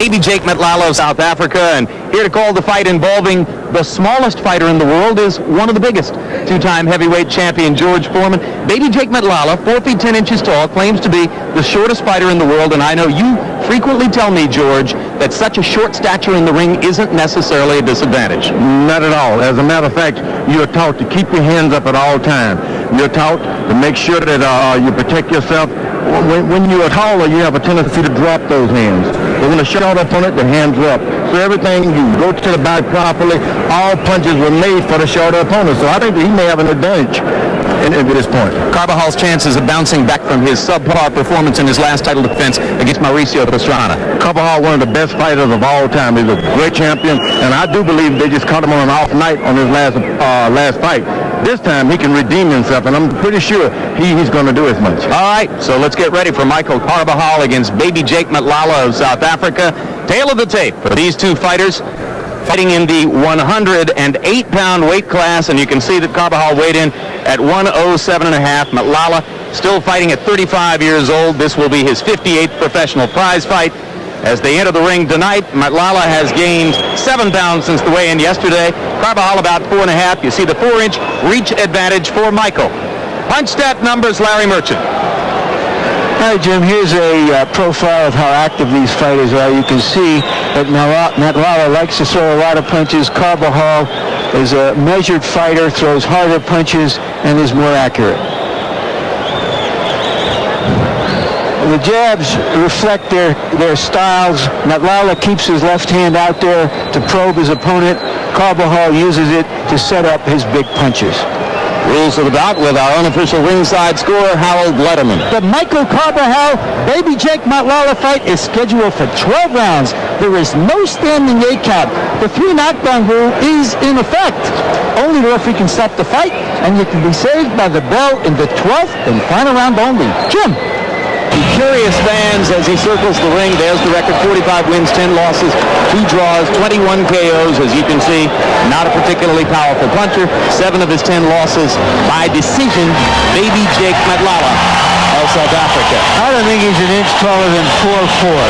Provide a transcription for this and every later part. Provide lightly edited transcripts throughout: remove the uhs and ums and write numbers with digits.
Baby Jake Matlala of South Africa, and here to call the fight involving the smallest fighter in the world is one of the biggest. Two-time heavyweight champion George Foreman. Baby Jake Matlala, 4 feet 10 inches tall, claims to be the shortest fighter in the world, and I know you frequently tell me, George, that such a short stature in the ring isn't necessarily a disadvantage. Not at all. As a matter of fact, you're taught to keep your hands up at all times. You're taught to make sure that you protect yourself. When you are taller, you have a tendency to drop those hands. But when a short opponent, the hands are up. So everything, you go to the body properly, all punches were made for the shorter opponent. So I think that he may have an advantage at this point. Carvajal's chances of bouncing back from his subpar performance in his last title defense against Mauricio Pastrana. Carbajal, one of the best fighters of all time. He's a great champion, and I do believe they just caught him on an off night on his last fight. This time he can redeem himself, and I'm pretty sure he's going to do as much. All right, so let's get ready for Michael Carbajal against Baby Jake Matlala of South Africa. Tail of the tape for these two fighters fighting in the 108-pound weight class, and you can see that Carbajal weighed in at 107.5. Matlala still fighting at 35 years old. This will be his 58th professional prize fight. As they enter the ring tonight, Matlala has gained 7 pounds since the weigh-in yesterday. Carbajal about 4.5. You see the 4-inch reach advantage for Michael. Punch stat numbers, Larry Merchant. Hi, Jim. Here's a profile of how active these fighters are. You can see that Matlala likes to throw a lot of punches. Carbajal is a measured fighter, throws harder punches, and is more accurate. The jabs reflect their styles. Matlala keeps his left hand out there to probe his opponent. Carbajal uses it to set up his big punches. Rules of the bout with our unofficial ringside scorer, Harold Letterman. The Michael Carbajal, Baby Jake Matlala fight is scheduled for 12 rounds. There is no standing 8 count. The 3 knockdown rule is in effect. Only the referee can stop the fight, and you can be saved by the bell in the 12th and final round only. Jim. Curious fans as he circles the ring. There's the record: 45 wins, 10 losses, 2 draws, 21 KOs. As you can see, not a particularly powerful puncher. 7 of his 10 losses by decision. Baby Jake Matlala of South Africa. I don't think he's an inch taller than 4'4".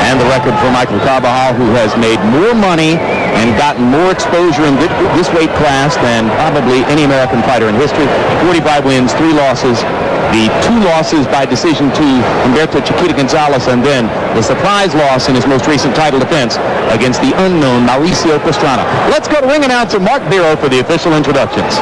And the record for Michael Carbajal, who has made more money and gotten more exposure in this weight class than probably any American fighter in history. 45 wins, 3 losses. The 2 losses by decision to Humberto Chiquita Gonzalez, and then the surprise loss in his most recent title defense against the unknown Mauricio Pastrana. Let's go to ring announcer Mark Biro for the official introductions.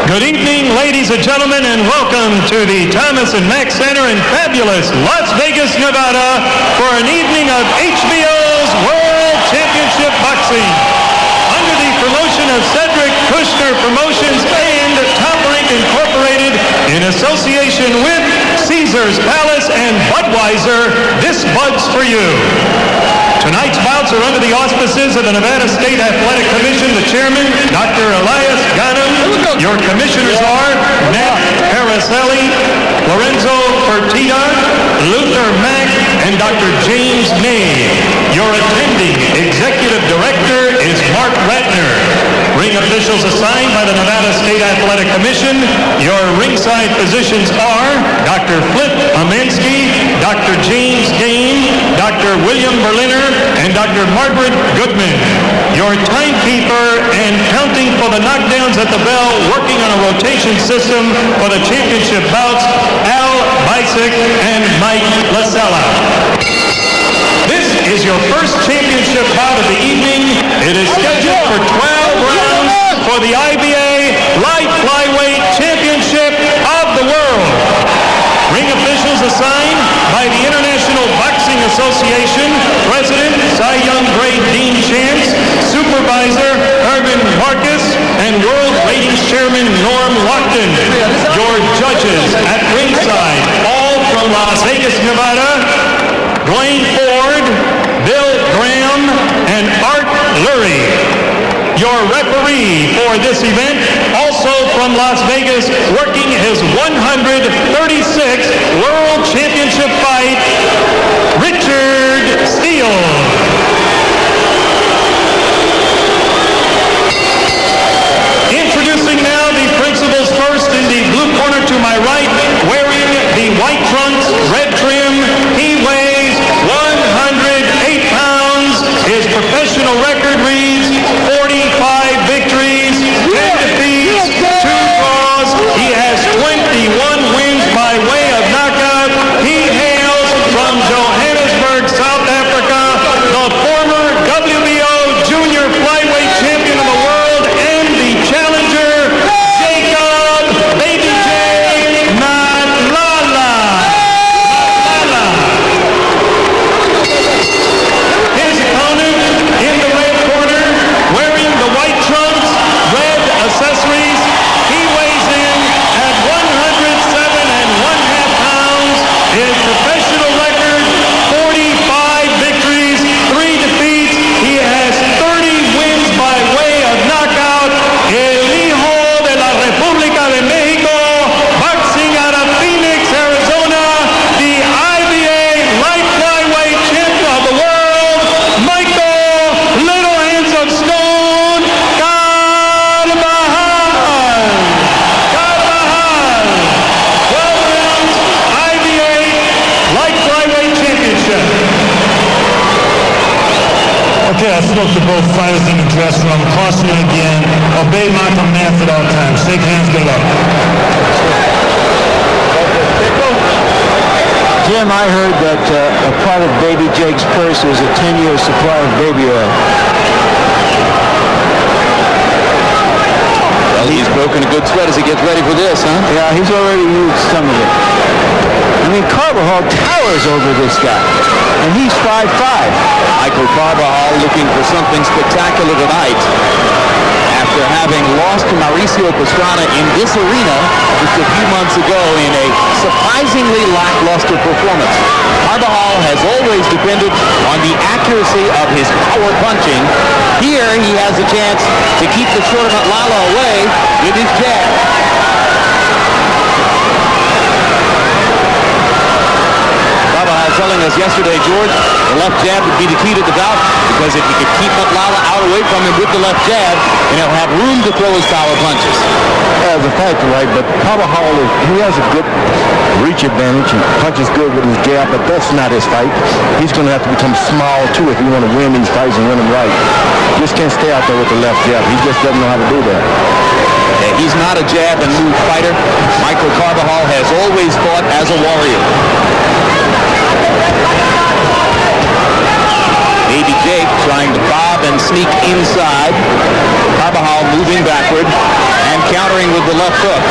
Good evening, ladies and gentlemen, and welcome to the Thomas and Mack Center in fabulous Las Vegas, Nevada, for an evening of HBO's World Championship Boxing. Under the promotion of Cedric Kushner Promotions and Top Rank Incorporated, in association with Caesars Palace and Budweiser, this Bud's for you. Tonight's bouts are under the auspices of the Nevada State Athletic Commission. The chairman, Dr. Elias Ghanem. Your commissioners are Nat Paracelli, Lorenzo Fertitta, Luther Mack, and Dr. James May. Your attending executive director is Mark Ratner. Ring officials assigned by the Nevada State Athletic Commission. Your ringside positions are Dr. Flip Amansky, Dr. James Game, Dr. William Berliner, and Dr. Margaret Goodman. Your timekeeper and counting for the knockdowns at the bell, working on a rotation system for the championship bouts, Al Bisick and Mike Lasella. This is your first championship bout of the evening. It is scheduled for 12 rounds for the IBA Light Flyweight Championship of the World. Ring officials assigned by the International Boxing Association, President Cy Young Grade Dean Chance, Supervisor Herman Marcus, and World Ratings Chairman Norm Lockton. Your judges at ringside, all from Las Vegas, Nevada, Dwayne Ford, Bill Graham, and Art Lurie. Your referee for this event, also from Las Vegas, working his 136th World Championship fight, Richard Steele. Introducing now the principals first in the blue corner to my right, wearing the white trunks, red trim. He weighs spoke to both fighters in the dressing room. Caution again. Obey my commands at all times. Shake hands. Good luck. Jim, I heard that a part of Baby Jake's purse was a 10-year supply of baby oil. Well, he's broken a good sweat as he gets ready for this, huh? Yeah, he's already used some of it. I mean, Carbajal towers over this guy, and he's 5'5". Michael Carbajal looking for something spectacular tonight after having lost to Mauricio Pastrana in this arena just a few months ago in a surprisingly lackluster performance. Carbajal has always depended on the accuracy of his power punching. Here he has a chance to keep the short Matlala away with his jab. Carbajal telling us yesterday, George, the left jab would be the key to the bout because if he could keep Matlala out away from him with the left jab, then he'll have room to throw his power punches. As a fact, right, but Carbajal, he has a good reach advantage and punches good with his jab, but that's not his fight. He's going to have to become small, too, if you want to win these fights and win them right. Just can't stay out there with the left jab. He just doesn't know how to do that. Yeah, he's not a jab and move fighter. Michael Carbajal has always fought as a warrior. Baby Jake trying to bob and sneak inside. Carbajal moving backward and countering with the left hook.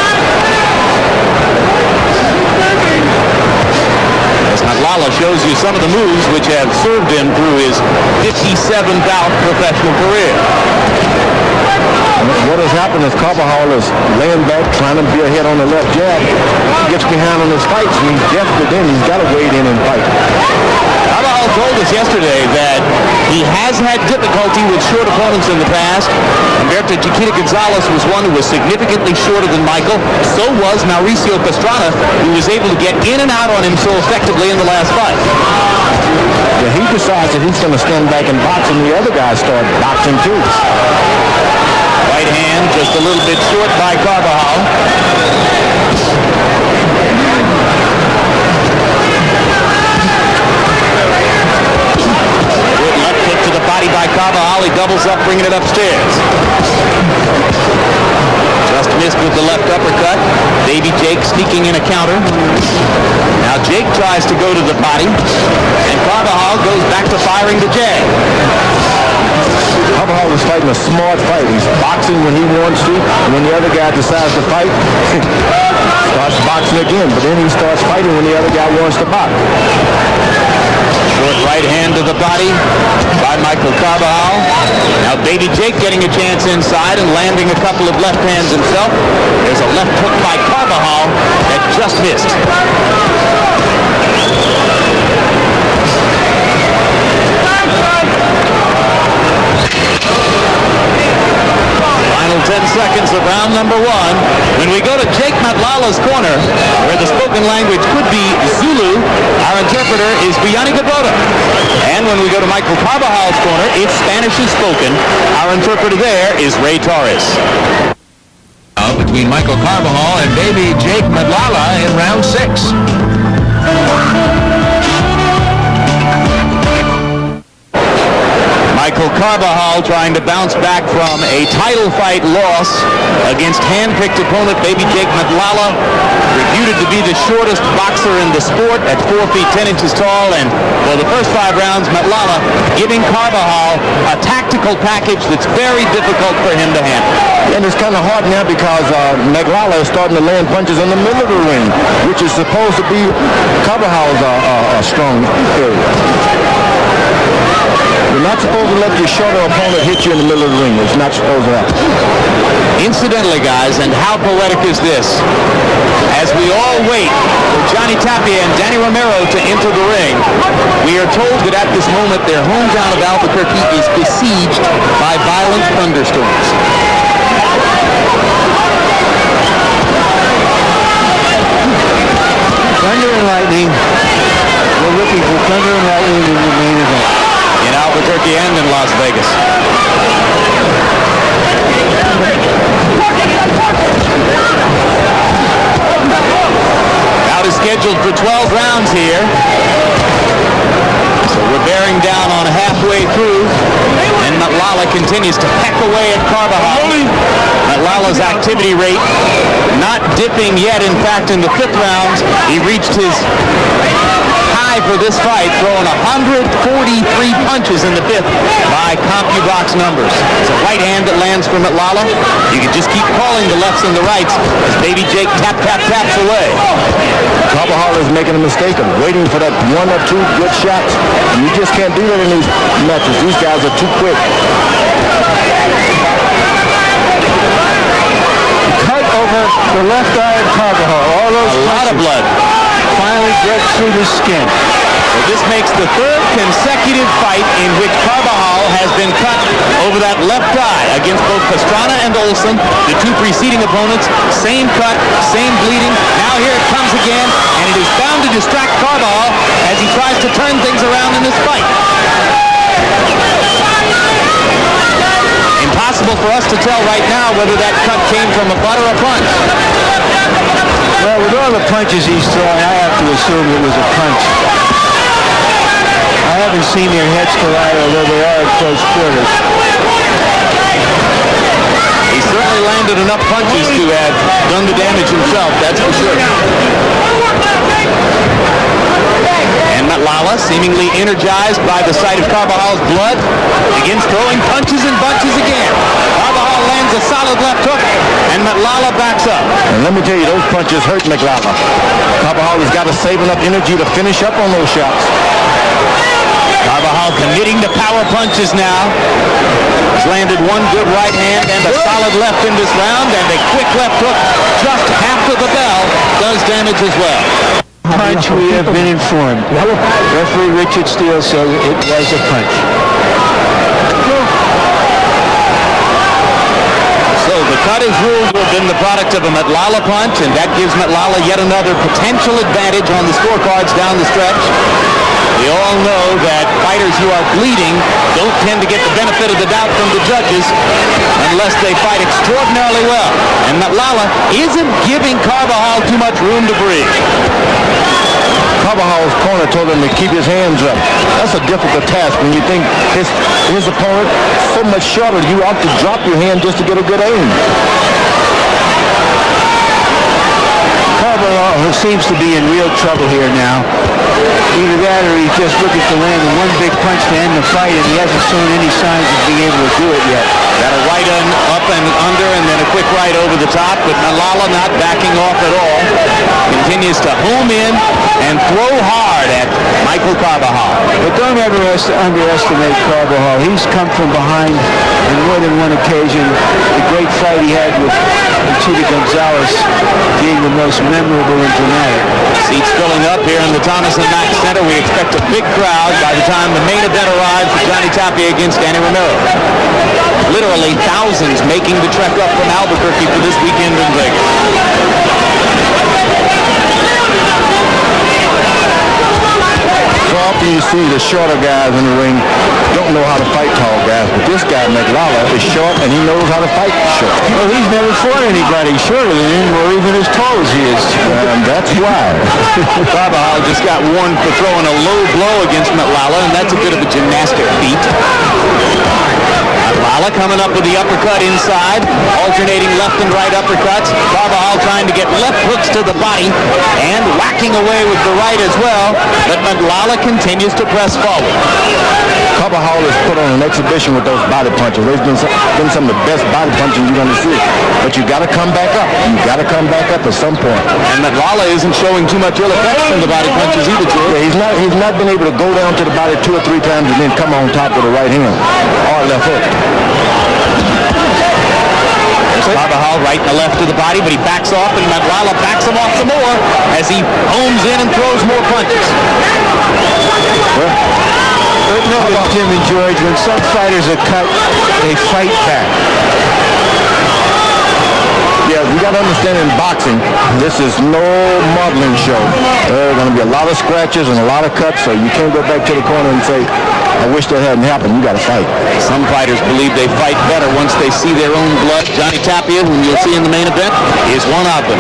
As Matlala shows you some of the moves which have served him through his 57-bout professional career. What has happened is Carbajal is laying back, trying to be ahead on the left jab. He gets behind on his fights, and he's desperate then. He's got to wade in and fight. Carbajal told us yesterday that he has had difficulty with short opponents in the past. Humberto Chiquita Gonzalez was one who was significantly shorter than Michael. So was Mauricio Pastrana, who was able to get in and out on him so effectively in the last fight. Yeah, he decides that he's going to stand back and box, and the other guys start boxing too. Right hand just a little bit short by Carbajal. Good left hook to the body by Carbajal. He doubles up, bringing it upstairs. Just missed with the left uppercut. Baby Jake sneaking in a counter. Now Jake tries to go to the body, and Carbajal goes back to firing the jab. Carbajal is fighting a smart fight. He's boxing when he wants to, and when the other guy decides to fight, starts boxing again. But then he starts fighting when the other guy wants to box. Short right hand to the body by Michael Carbajal. Now Baby Jake getting a chance inside and landing a couple of left hands himself. There's a left hook by Carbajal that just missed. Final 10 seconds of round number one. When we go to Jake Matlala's corner, where the spoken language could be Zulu, our interpreter is Biani Gaboda. And when we go to Michael Carbajal's corner, if Spanish is spoken, our interpreter there is Ray Torres. Between Michael Carbajal and Baby Jake Matlala in round 6. Michael Carbajal trying to bounce back from a title fight loss against hand-picked opponent Baby Jake Matlala, reputed to be the shortest boxer in the sport at 4 feet 10 inches tall, and for the first 5 rounds, Matlala giving Carbajal a tactical package that's very difficult for him to handle. And it's kind of hard now because Matlala is starting to land punches in the middle of the ring, which is supposed to be Carbajal's strong area. You're not supposed to let your shorter opponent hit you in the middle of the ring. It's not supposed to happen. Incidentally, guys, and how poetic is this? As we all wait for Johnny Tapia and Danny Romero to enter the ring, we are told that at this moment their hometown of Albuquerque is besieged by violent thunderstorms. Thunder and lightning. We're looking for thunder and lightning in the main event. In Albuquerque and in Las Vegas. Bout is scheduled for 12 rounds here. So we're bearing down on halfway through. And Matlala continues to peck away at Carbajal. Matlala's activity rate not dipping yet. In fact, in the 5th round, he reached his high for this fight, throwing 143 punches in the 5th by CompuBox numbers. It's a right hand that lands for Matlala. You can just keep calling the lefts and the rights as Baby Jake taps away. Carbajal is making a mistake of waiting for that 1 or 2 good shots, and you just can't do that in these matches. These guys are too quick. Cut over the left eye of Carbajal. All those A lot of blood. finally break through the skin. So this makes the 3rd consecutive fight in which Carbajal has been cut over that left eye against both Pastrana and Olsen, the 2 preceding opponents. Same cut, same bleeding. Now here it comes again, and it is bound to distract Carbajal as he tries to turn things around in this fight. Impossible for us to tell right now whether that cut came from a butt or a punch. Well, with all the punches he's throwing, I have to assume it was a punch. I haven't seen their heads collide, although they are at close quarters. He certainly landed enough punches to have done the damage himself, that's for sure. And Matlala, seemingly energized by the sight of Carbajal's blood, begins throwing punches and bunches again. Carbajal lands a solid left hook, and Matlala backs up. And let me tell you, those punches hurt Matlala. Carbajal has got to save enough energy to finish up on those shots. Carbajal committing to power punches now. He's landed 1 good right hand and a solid left in this round, and a quick left hook just after the bell does damage as well. Punch, we have been informed. Referee Richard Steele says it was a punch. So the cut is ruled to have been the product of a Matlala punch, and that gives Matlala yet another potential advantage on the scorecards down the stretch. We all know that fighters who are bleeding don't tend to get the benefit of the doubt from the judges unless they fight extraordinarily well. And Matlala isn't giving Carbajal too much room to breathe. Carbajal's corner told him to keep his hands up. That's a difficult task when you think his opponent so much shorter. You ought to drop your hand just to get a good aim. Carbajal seems to be in real trouble here now. Either that or he's just looking to land one big punch to end the fight, and he hasn't shown any signs of being able to do it yet. Got a right up and under, and then a quick right over the top, but Matlala not backing off at all. Continues to home in and throw hard at Michael Carbajal. But don't ever underestimate Carbajal. He's come from behind on more than one occasion. The great fight he had with Chita Gonzalez being the most memorable and dramatic. Seats filling up here in the Thomas & Mack Center. We expect a big crowd by the time the main event arrives for Johnny Tapia against Danny Romero. Literally thousands making the trek up from Albuquerque for this weekend in Vegas. So often you see the shorter guys in the ring don't know how to fight tall guys, but this guy, Matlala, is short and he knows how to fight short. Well, he's never fought anybody shorter than him or even as tall as he is. And that's why. Carbajal just got warned for throwing a low blow against Matlala, and that's a bit of a gymnastic feat. Matlala coming up with the uppercut inside, alternating left and right uppercuts. Carbajal trying to get left hooks to the body and whacking away with the right as well, but Matlala continues to press forward. Carbajal has put on an exhibition with those body punches. They've been some of the best body punching you're going to see. But you got to come back up. You got to come back up at some point. And Matlala isn't showing too much ill effect from the body punches either, Joe. Yeah, he's not been able to go down to the body 2 or 3 times and then come on top with a right hand or a left hook. Carbajal right and the left to the body, but he backs off, and Matlala backs him off some more as he homes in and throws more punches. But notice, Jim and George, when some fighters are cut, they fight back. Yeah, we got to understand in boxing, this is no modeling show. There are going to be a lot of scratches and a lot of cuts, so you can't go back to the corner and say, I wish that hadn't happened. You got to fight. Some fighters believe they fight better once they see their own blood. Johnny Tapia, whom you'll see in the main event, is one of them.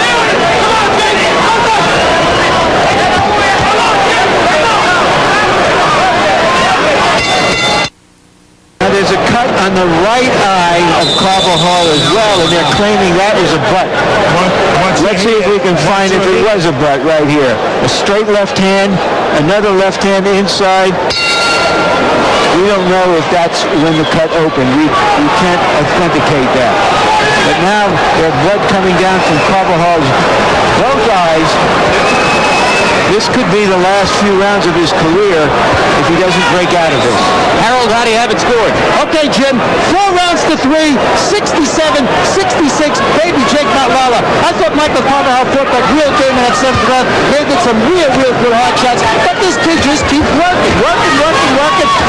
Now there's a cut on the right eye of Carbajal as well, and they're claiming that is a butt. Let's see if we can find if it was a butt right here. A straight left hand, another left hand inside. We don't know if that's when the cut opened. We can't authenticate that. But now there's blood coming down from Carbajal's both eyes. This could be the last few rounds of his career if he doesn't break out of this. Harold, how do you have it scored? Okay, Jim, 4 rounds to 3, 67, 66, Baby Jake Matlala. I thought Michael Carbajal fought that real game in that 7th round. They did some real good hard shots, but this kid just keeps working.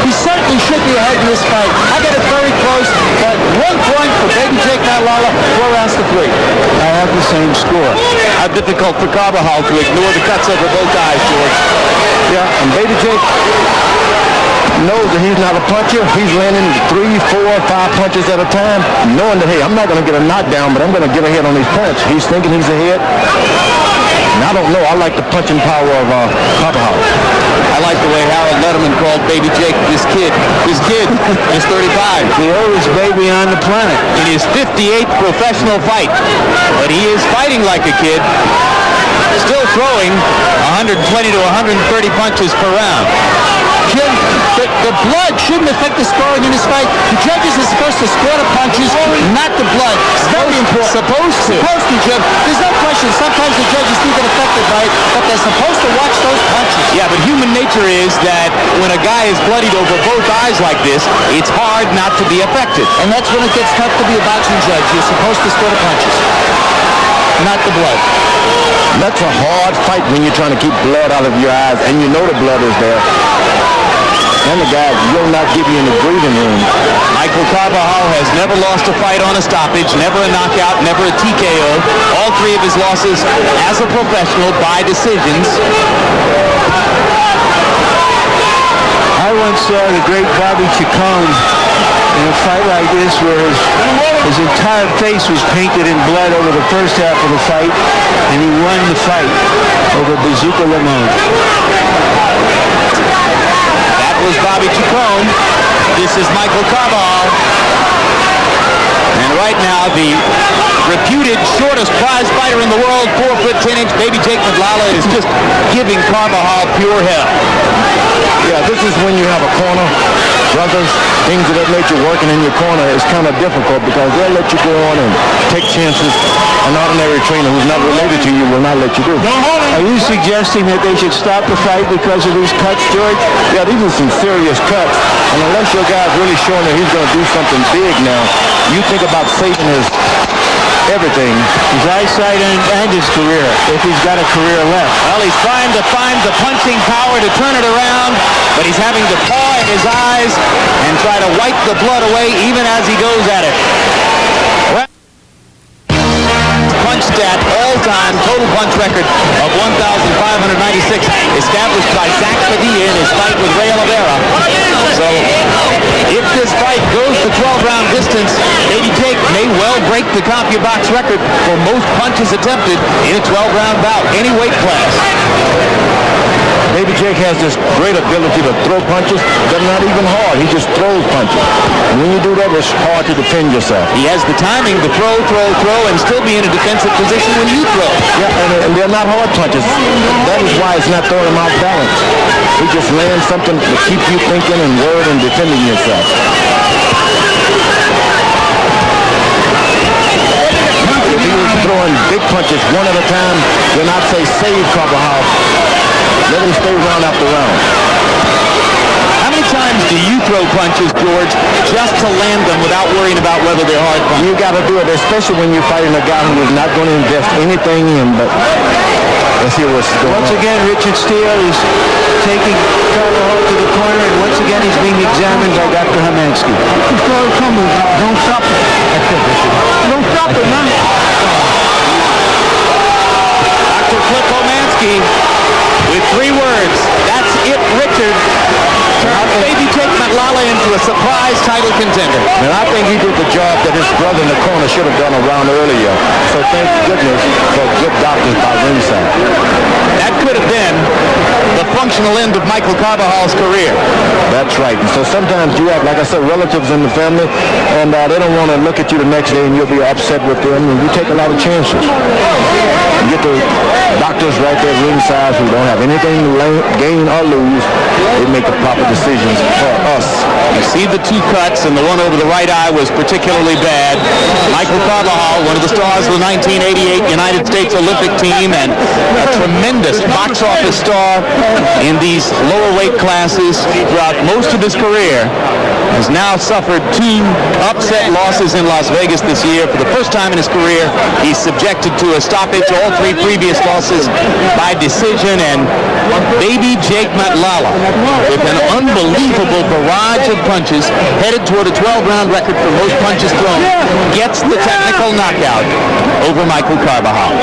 He certainly should be ahead in this fight. I got it very close, but 1 point for Baby Jake Matlala, 4 rounds to 3. I have the same score. How difficult for Carbajal to ignore the cuts over both eyes, George. Yeah, and Baby Jake knows that he's not a puncher. He's landing 3, 4, 5 punches at a time, knowing that, hey, I'm not going to get a knockdown, but I'm going to get ahead on these punches. He's thinking he's ahead. And I don't know. I like the punching power of Carbajal. I like the way Harold Letterman called Baby Jake this kid. This kid is 35. The oldest baby on the planet. In his 58th professional fight. But he is fighting like a kid. Still throwing 120 to 130 punches per round. Jim, the blood shouldn't affect the scoring in this fight. The judges are supposed to score the punches, not the blood. It's very important. Supposed to, Jim. There's no question. Sometimes the judges do get affected by it, but they're supposed to watch those punches. Yeah, but human nature is that when a guy is bloodied over both eyes like this, it's hard not to be affected. And that's when it gets tough to be a boxing judge. You're supposed to score the punches, not the blood. That's a hard fight when you're trying to keep blood out of your eyes, and you know the blood is there. And the guy will not give you any breathing room. Michael Carbajal has never lost a fight on a stoppage, never a knockout, never a TKO. All 3 of his losses as a professional by decisions. I once saw the great Bobby Chacon in a fight like this where his entire face was painted in blood over the first half of the fight, and he won the fight over Bazooka Limon. That was Bobby Chacon. This is Michael Carbajal. And right now, the reputed shortest prize fighter in the world, 4 foot 10 inch Baby Jake Matlala, is just giving Carbajal pure hell. Yeah, this is when you have a corner. Brothers, things of that nature working in your corner is kind of difficult because they'll let you go on and take chances. An ordinary trainer who's not related to you will not let you do. Are you suggesting that they should stop the fight because of these cuts, George? Yeah, these are some serious cuts. And unless your guy's really showing that he's going to do something big now, you think about saving his everything. His eyesight and his career, if he's got a career left. Well, he's trying to find the punching power to turn it around, but he's having to paw in his eyes and try to wipe the blood away even as he goes at it. Punched at all-time total punch record of 1,596 established by Zach Padilla in his fight with Ray Oliveira. So if this fight goes the 12-round distance, Baby Jake may well break the CompuBox record for most punches attempted in a 12-round bout, any weight class. Baby Jake has this great ability to throw punches. They're not even hard. He just throws punches. And when you do that, it's hard to defend yourself. He has the timing to throw, and still be in a defensive position when you throw. Yeah, and they're not hard punches. That is why it's not throwing him off balance. He just lands something to keep you thinking and worried and defending yourself. If he was throwing big punches one at a time, then I'd say save Carbajal. Let him stay round after round. How many times do you throw punches, George, just to land them without worrying about whether they're hard punches? You got to do it, especially when you're fighting a guy who is not going to invest anything in. But let's hear what's going on. Once again, Richard Steele is taking Carbajal to the corner, and once again he's being examined by Dr. Hamansky. Don't stop it. Don't stop it, man. Dr. Cliff Hamansky with 3 words. That's it, Richard. Turned Baby Jake Matlala into a surprise title contender. And I think he did the job that his brother in the corner should have done a round earlier. So thank goodness for good doctors by ringside. That could have been the function sensational end of Michael Carbajal's career. That's right. And so sometimes you have, like I said, relatives in the family, and they don't want to look at you the next day and you'll be upset with them, and you take a lot of chances. You get the doctors right there ringside who don't have anything to gain or lose. They make the proper decisions for us. You see the two cuts, and the one over the right eye was particularly bad. Michael Carbajal, one of the stars of the 1988 United States Olympic team, and a tremendous box office star in these lower weight classes throughout most of his career, has now suffered two upset losses in Las Vegas this year. For the first time in his career, he's subjected to a stoppage. All three previous losses by decision, and baby Jake Matlala, with an unbelievable barrage of punches, headed toward a 12-round record for most punches thrown, gets the technical knockout over Michael Carbajal.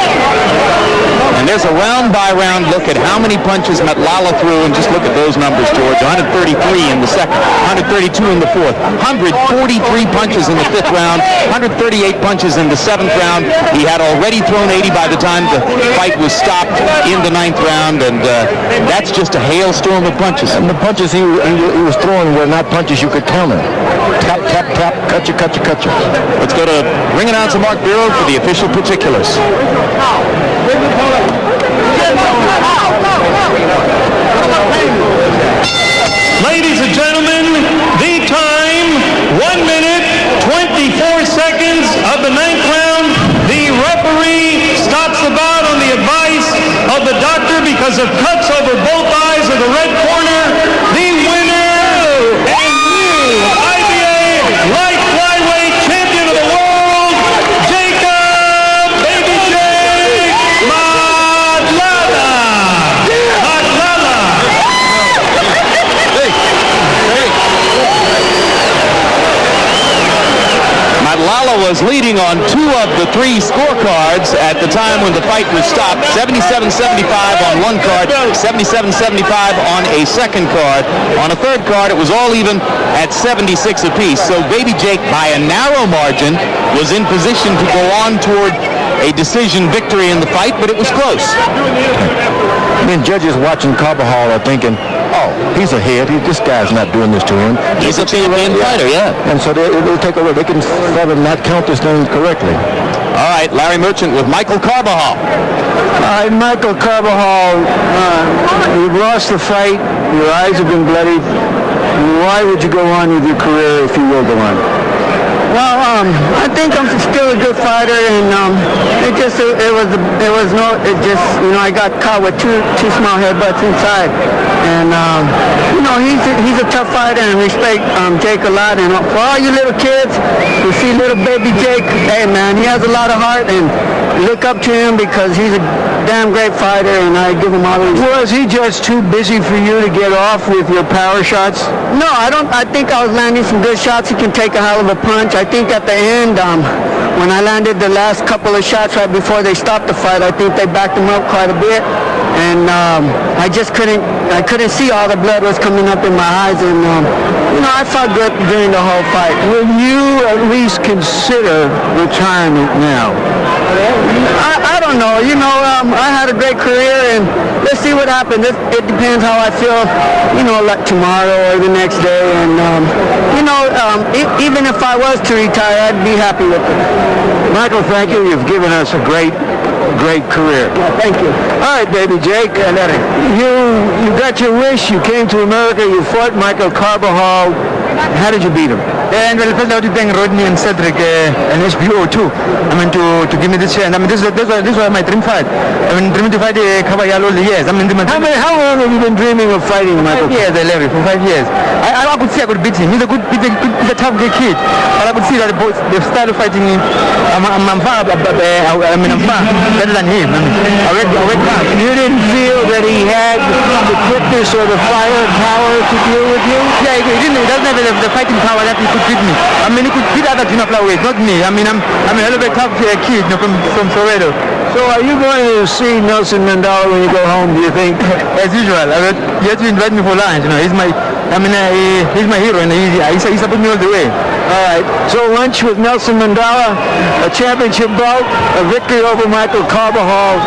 And there's a round-by-round look at how many punches Matlala threw, and just look at those numbers, George. 133 in the second, 132 in the fourth, 143 punches in the fifth round, 138 punches in the seventh round. He had already thrown 80 by the time the fight was stopped in the ninth round, and that's just a hailstorm of punches. And the punches he was throwing were not punches you could counter. Tap, tap, tap, cut you, cut you, cut you. Let's go to ring announcer Mark Bureau for the official particulars. Ladies and gentlemen, the time, 1 minute, 24 seconds of the ninth round. The referee stops the bout on the advice of the doctor because of cuts over both eyes of the red corner. The winner and new IBA light flyweight champion of the world, Jacob Baby Jake Matlala. Matlala was leading on two of the three scorecards at the time when the fight was stopped. 77-75 on one card, 77-75 on a second card. On a third card, it was all even at 76 apiece. So Baby Jake, by a narrow margin, was in position to go on toward a decision victory in the fight, but it was close. I mean, judges watching Carbajal are thinking, oh, he's ahead. This guy's not doing this to him. He's a champion fighter, yeah. And so they'll take over. They can sort of not count this thing correctly. All right, Larry Merchant with Michael Carbajal. All right, Michael Carbajal, you've lost the fight. Your eyes have been bloodied. Why would you go on with your career if you will go on? Well, I think I'm still a good fighter, and I got caught with two small headbutts inside, and he's a tough fighter, and respect Jake a lot. And for all you little kids who see little baby Jake, hey man, he has a lot of heart, and look up to him because he's a damn great fighter, and I give him all the respect. Was he just too busy for you to get off with your power shots? No, I don't. I think I was landing some good shots. He can take a hell of a punch. I think at the end, when I landed the last couple of shots right before they stopped the fight, I think they backed him up quite a bit, and I just couldn't see all the blood was coming up in my eyes, and I felt good during the whole fight. Will you at least consider retirement now? I don't know. I had a great career, and let's see what happens. It depends how I feel, like tomorrow or the next day. And, even if I was to retire, I'd be happy with it. Michael, thank you. You've given us a great career. Yeah, thank you. All right, baby Jake. You got your wish. You came to America. You fought Michael Carbajal. How did you beat him? And well, first out playing Rodney and Cedric and HBO too. To give me this chance. This was my dream fight. Dreaming to fight Carbajal all the years. How long have you been dreaming of fighting Michael? 5 years, Larry, for 5 years. I could see I could beat him. He's a tough kid. But I could see that the style of fighting him, I'm far better than him. You didn't feel that he had the quickness or the firepower to deal with you? Yeah, he doesn't have the fighting power that he could beat me. He could beat other junior flyweights, not me. I'm a little bit tough kid from Soweto. So are you going to see Nelson Mandela when you go home, do you think? As usual, he had to invite me for lunch. He's my hero, and he supports me all the way. All right. So lunch with Nelson Mandela, a championship bout, a victory over Michael Carbajal.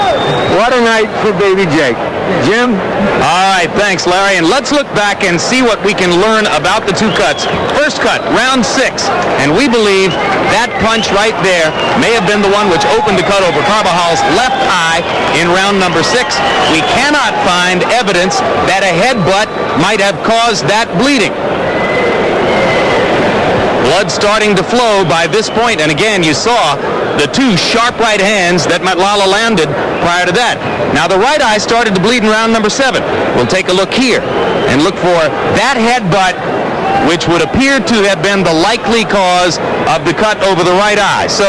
What a night for Baby Jake. Jim? All right, thanks, Larry. And let's look back and see what we can learn about the two cuts. First cut, round 6. And we believe that punch right there may have been the one which opened the cut over Carbajal's left eye in round number 6. We cannot find evidence that a headbutt might have caused that bleeding. Blood starting to flow by this point, and again, you saw the two sharp right hands that Matlala landed prior to that. Now, the right eye started to bleed in round number 7. We'll take a look here and look for that headbutt, which would appear to have been the likely cause of the cut over the right eye. So,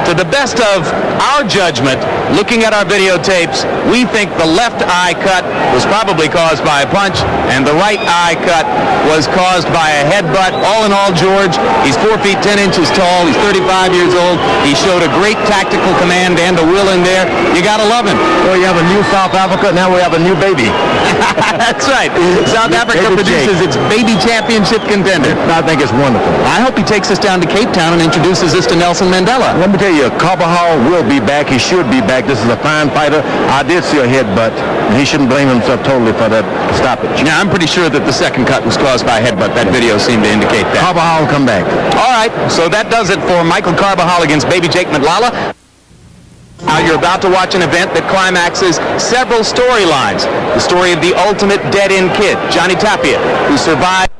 to the best of our judgment, looking at our videotapes, we think the left eye cut was probably caused by a punch, and the right eye cut was caused by a headbutt. All in all, George, he's 4 feet 10 inches tall. He's 35 years old. He showed a great tactical command and a will in there. You gotta love him. Well, you have a new South Africa. Now we have a new baby. That's right. South Africa produces its baby championship contender. I think it's wonderful. I hope he takes us down to Cape Town and introduces us to Nelson Mandela. Let me tell you, Carbajal will be back. He should be back. This is a fine fighter. I did see a headbutt. He shouldn't blame himself totally for that stoppage. Now, I'm pretty sure that the second cut was caused by a headbutt. That video seemed to indicate that. Carbajal will come back. All right, so that does it for Michael Carbajal against Baby Jake Matlala. Now you're about to watch an event that climaxes several storylines. The story of the ultimate dead-end kid, Johnny Tapia, who survived